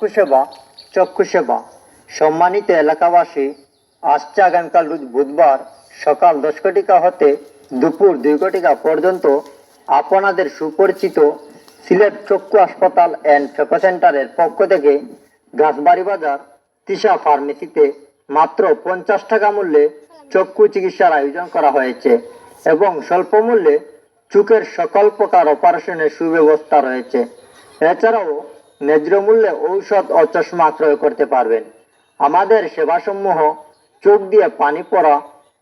চক্ষুসেবা চক্ষুসেবা সম্মানিত এলাকাবাসী, আসছে আগামীকাল রোজ বুধবার সকাল 10 হতে দুপুর 2 পর্যন্ত আপনাদের সুপরিচিত সিলেট চক্ষু হাসপাতাল অ্যান্ড ফেকো সেন্টারের পক্ষ থেকে গাছবাড়ি বাজার তিশা ফার্মেসিতে মাত্র 50 টাকা মূল্যে চক্ষু চিকিৎসার আয়োজন করা হয়েছে এবং স্বল্প মূল্যে চোখের সকল প্রকার অপারেশনের সুব্যবস্থা রয়েছে। এছাড়াও ন্যায্য মূল্যে ঔষধ ও চশমা ক্রয় করতে পারবেন। আমাদের সেবাসমূহ চোখ দিয়ে পানি পড়া,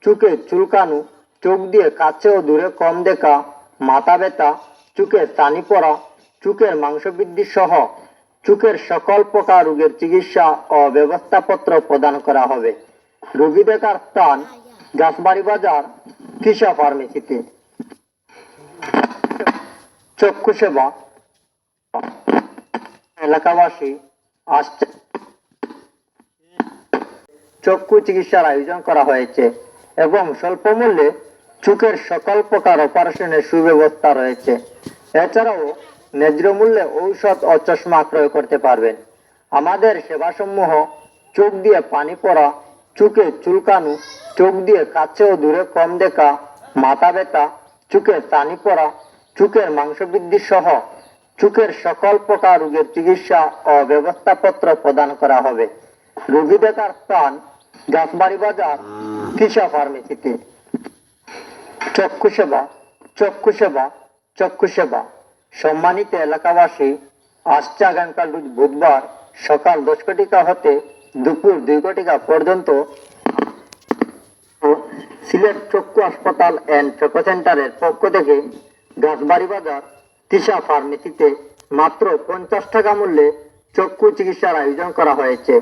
চোখে চুলকানো, চোখ দিয়ে কাছে ও দূরে কম দেখা, মাথা ব্যথা, চোখে ছানি পড়া, চোখের মাংসবৃদ্ধি সহ চোখের সকল প্রকার রোগের চিকিৎসা ও ব্যবস্থাপত্র প্রদান করা হবে। রোগী দেখার স্থান গাছবাড়ি বাজার তিশা ফার্মেসিতে। চক্ষু সেবা এলাকাবাসী, আসছে চক্ষু চিকিৎসার আয়োজন করা হয়েছে এবং স্বল্প মূল্যে চোখের সকল প্রকার অপারেশনের সুব্যবস্থা রয়েছে। এছাড়াও ন্যায্য মূল্যে ঔষধ ও চশমা ক্রয় করতে পারবেন। আমাদের সেবাসমূহ চোখ দিয়ে পানি পড়া, চোখে চুলকানো, চোখ দিয়ে কাছে ও দূরে কম দেখা, মাথা ব্যথা, চোখে ছানি পড়া, চোখের মাংসবৃদ্ধি সহ চোখের সকল প্রকার রোগের চিকিৎসা ও ব্যবস্থাপত্র প্রদান করা হবে। রোগী দেখার স্থান গাছবাড়ি বাজার তিশা ফার্মেসিতে। চক্ষু সেবা চক্ষু সেবা চক্ষু সেবা সম্মানিত এলাকাবাসী, আসছে আগামীকাল রোজ বুধবার সকাল 10 হতে দুপুর 2 পর্যন্ত সিলেট চক্ষু হাসপাতাল অ্যান্ড ফেকো সেন্টারের পক্ষ থেকে গাছবাড়ি বাজার তিশা ফার্মেসিতে মাত্র 50 টাকা মূল্যে চক্ষু চিকিৎসার আয়োজন করা হয়েছে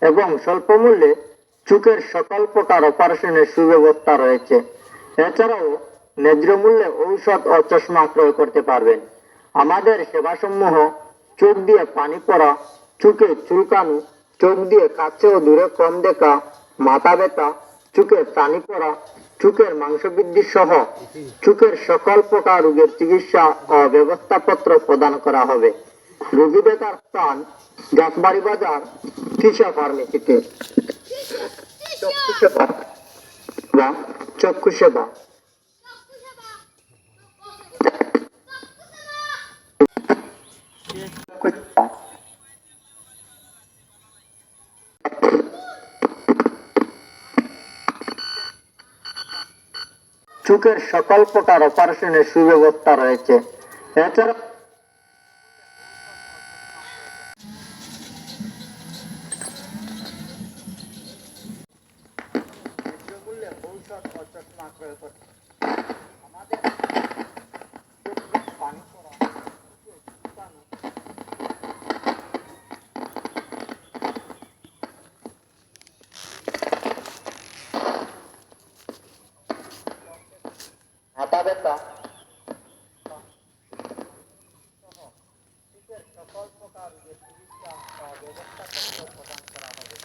এবং স্বল্প মূল্যে চোখের সকল প্রকার অপারেশনের সুব্যবস্থা রয়েছে। এছাড়াও ন্যায্য মূল্যে ঔষধ ও চশমা ক্রয় করতে পারবেন। আমাদের সেবাসমূহ চোখ দিয়ে পানি পড়া, চোখে চুলকানো, চোখ দিয়ে কাছে ও দূরে কম দেখা, মাথা ব্যথা, চোখে ছানি পড়া, চোখের মাংসবৃদ্ধি সহ চোখের সকল প্রকার রোগের চিকিৎসা ও ব্যবস্থাপত্র প্রদান করা হবে। রোগী দেখার স্থান গাছবাড়ি বাজার তিশা ফার্মেসিতে। চক্ষু সেবা চক্ষু সেবা চোখের সকল প্রকার অপারেশনের সুব্যবস্থা রয়েছে। এছাড়া ঔষধ ও চশমা ক্রয় করতে আমাদের পানি পড়া, মাথা ব্যথা, সকল প্রকার চিকিৎসা ব্যবস্থা প্রদান করা হবে।